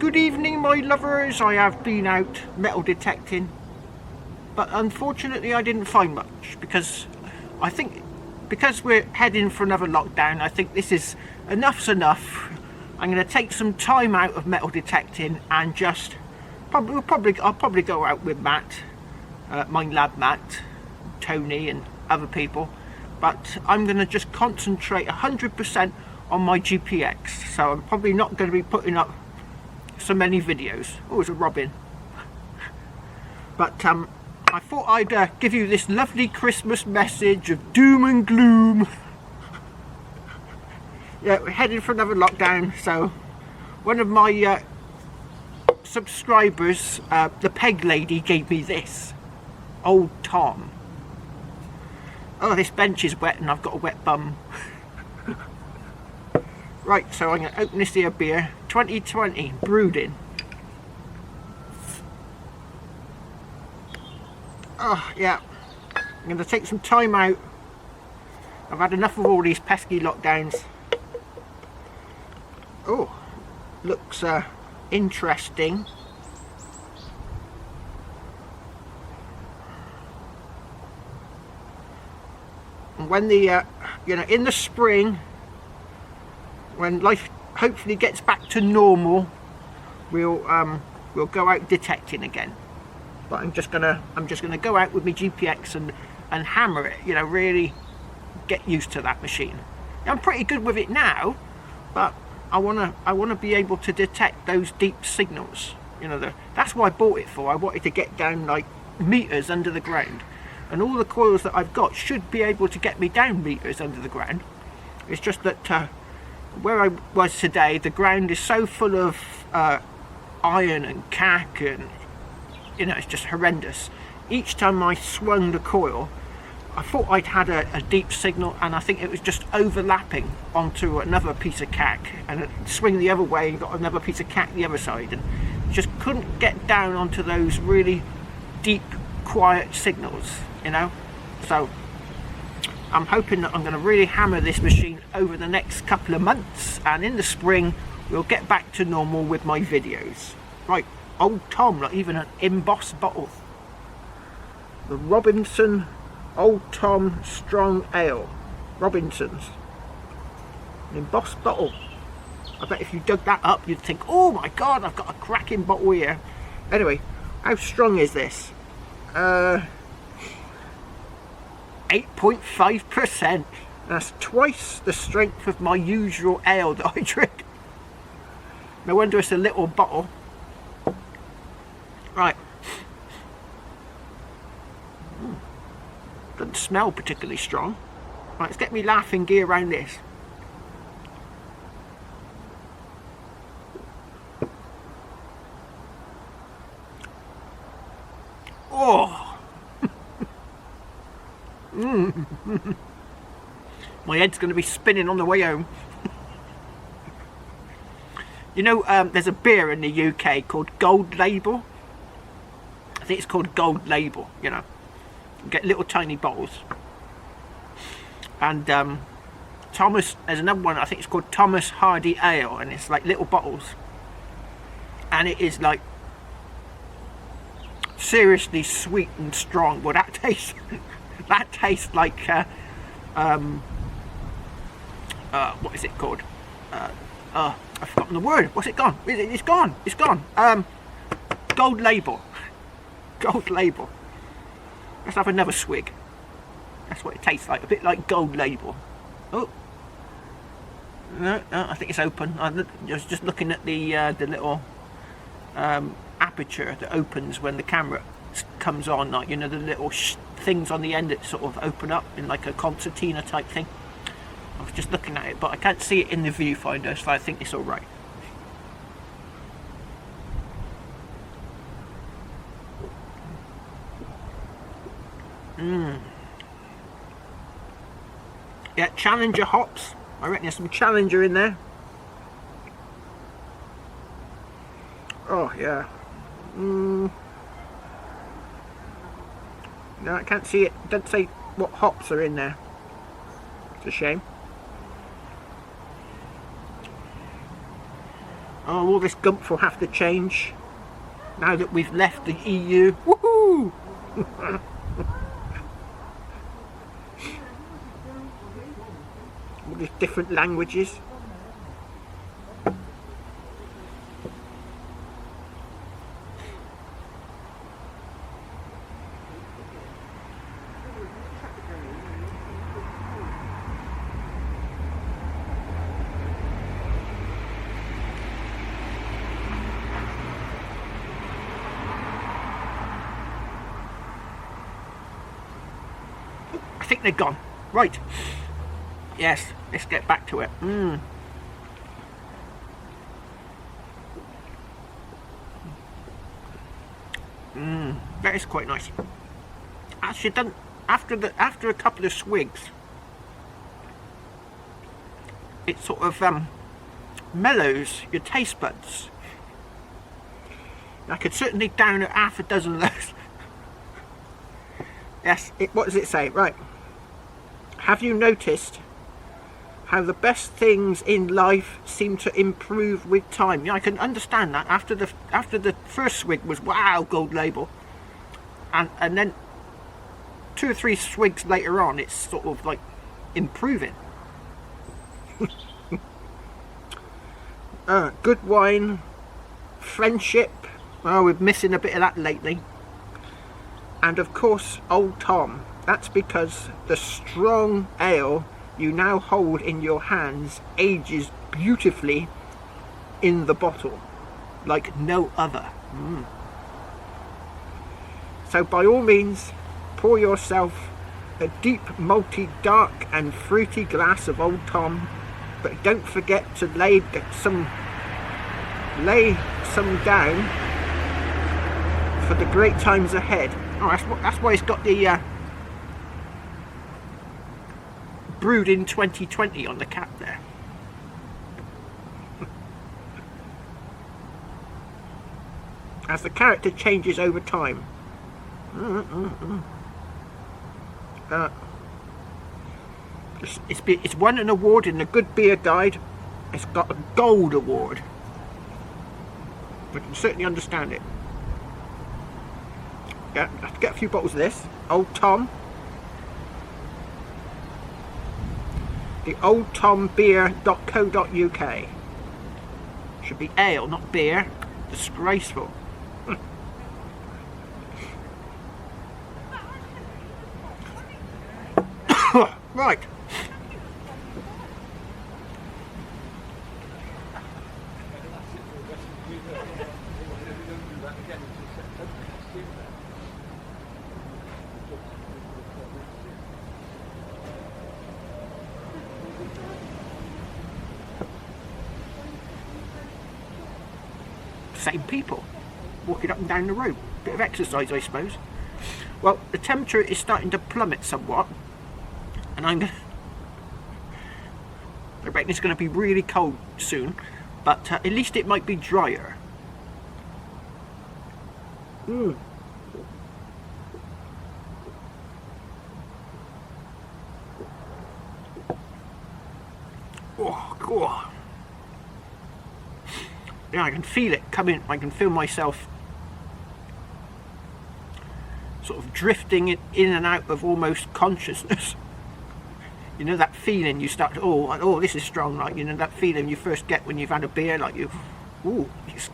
Good evening, my lovers. I have been out metal detecting, but unfortunately I didn't find much because I think because we're heading for another lockdown, I think this is enough's enough. I'm going to take some time out of metal detecting and just I'll probably go out with Matt, my lad Matt, Tony and other people, but I'm going to just concentrate 100% on my GPX, so I'm probably not going to be putting up so many videos. Oh, it's a robin. But I thought I'd give you this lovely Christmas message of doom and gloom. Yeah, we're heading for another lockdown, so one of my subscribers, the Peg lady, gave me this. Old Tom. Oh, this bench is wet and I've got a wet bum. Right, so I'm going to open this here beer. 2020, brewed in. Oh, yeah. I'm going to take some time out. I've had enough of all these pesky lockdowns. Oh, looks interesting. And when the, you know, in the spring, when life hopefully gets back to normal, we'll go out detecting again. But I'm just gonna go out with my GPX and hammer it, you know, really get used to that machine. I'm pretty good with it now, but I wanna be able to detect those deep signals. You know, that's what I bought it for. I wanted to get down like meters under the ground, and all the coils that I've got should be able to get me down meters under the ground. It's just that where I was today, the ground is so full of iron and cack, and you know, it's just horrendous. Each time I swung the coil, I thought I'd had a deep signal, and I think it was just overlapping onto another piece of cack, and swing the other way and got another piece of cack the other side, and just couldn't get down onto those really deep, quiet signals, you know. So I'm hoping that I'm going to really hammer this machine over the next couple of months, and in the spring we'll get back to normal with my videos. Right, Old Tom, like even an embossed bottle. The Robinson Old Tom Strong Ale. Robinson's. An embossed bottle. I bet if you dug that up you'd think, oh my god, I've got a cracking bottle here. Anyway, how strong is this? 8.5%. That's twice the strength of my usual ale that I drink. No wonder it's a little bottle. Right. Doesn't smell particularly strong. Right, let's get me laughing gear around this. Oh! My head's going to be spinning on the way home. You know, there's a beer in the UK called Gold Label. I think it's called Gold Label, you know. You get little tiny bottles. And there's another one, I think it's called Thomas Hardy Ale, and it's like little bottles. And it is like seriously sweet and strong. Well, that tastes like what is it called? I've forgotten the word. What's it gone? It's gone. It's gone. Gold Label. Gold Label. Let's have another swig. That's what it tastes like. A bit like Gold Label. Oh. No, I think it's open. I was just looking at the little aperture that opens when the camera comes on. Like, you know, the little things on the end that sort of open up in like a concertina type thing. I was just looking at it, but I can't see it in the viewfinder, so I think it's alright. Yeah, Challenger hops. I reckon there's some Challenger in there. Oh yeah. No, I can't see it. It doesn't say what hops are in there. It's a shame. Oh, all this gumph will have to change now that we've left the EU. Woohoo! All these different languages. I think they're gone. Right. Yes, let's get back to it. That is quite nice. Actually, done after a couple of swigs, it sort of mellows your taste buds. I could certainly down half a dozen of those. Yes. What does it say? Right. Have you noticed how the best things in life seem to improve with time? Yeah, I can understand that. After the first swig was wow, gold label, and then 2 or 3 swigs later on, it's sort of like improving. Good wine, friendship. Oh, we're missing a bit of that lately. And of course, Old Tom. That's because the strong ale you now hold in your hands ages beautifully in the bottle, like no other. So by all means, pour yourself a deep, malty, dark and fruity glass of Old Tom, but don't forget to lay some down for the great times ahead. Oh, that's why it's got the brewed in 2020 on the cap there. As the character changes over time. It's won an award in the Good Beer Guide. It's got a gold award. I can certainly understand it. Yeah, I have to get a few bottles of this. Old Tom. The oldtombeer.co.uk. Should be ale, not beer. Disgraceful. Right. Same people walking up and down the road. Bit of exercise, I suppose. Well, the temperature is starting to plummet somewhat, and I reckon it's going to be really cold soon, but at least it might be drier. Oh, God. Yeah, I can feel it coming. I can feel myself sort of drifting in and out of almost consciousness. You know that feeling you start to, oh, this is strong, like, you know, that feeling you first get when you've had a beer, like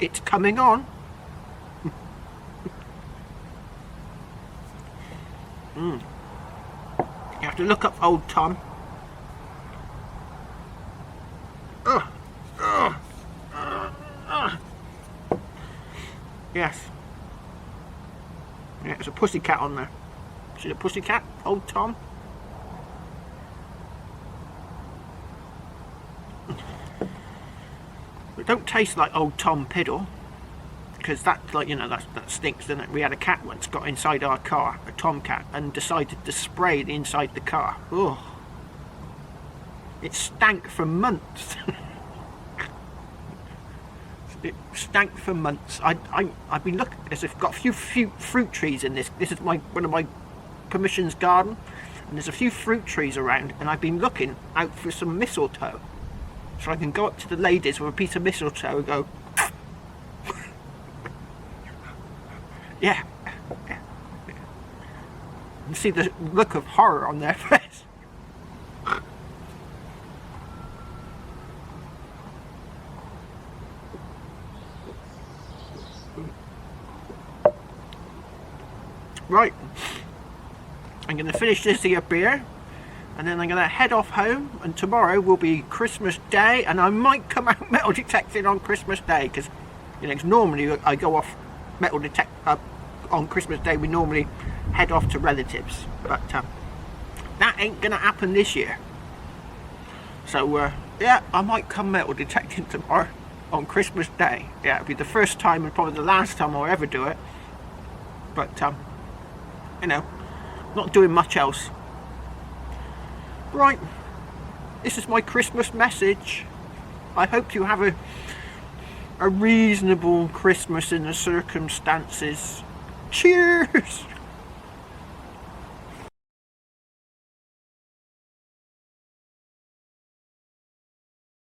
it's coming on. You have to look up Old Tom. Yes. Yeah, there's a pussycat on there. See the pussycat? Old Tom? It don't taste like Old Tom Piddle, because that, like, you know, that stinks, doesn't it? We had a cat once got inside our car, a tomcat, and decided to spray the inside the car. Oh, it stank for months. It stank for months. I've been looking. I've got a few fruit trees in this. This is one of my permissions garden, and there's a few fruit trees around, and I've been looking out for some mistletoe. so I can go up to the ladies with a piece of mistletoe and go, yeah, yeah, and see the look of horror on their face. Right, I'm going to finish this here beer, and then I'm going to head off home, and tomorrow will be Christmas Day, and I might come out metal detecting on Christmas Day, because, you know, normally I go off metal detect on Christmas Day. We normally head off to relatives, but that ain't going to happen this year. So yeah, I might come metal detecting tomorrow on Christmas Day. Yeah, it'll be the first time and probably the last time I'll ever do it, but you know, not doing much else. Right, this is my Christmas message. I hope you have a reasonable Christmas in the circumstances. Cheers!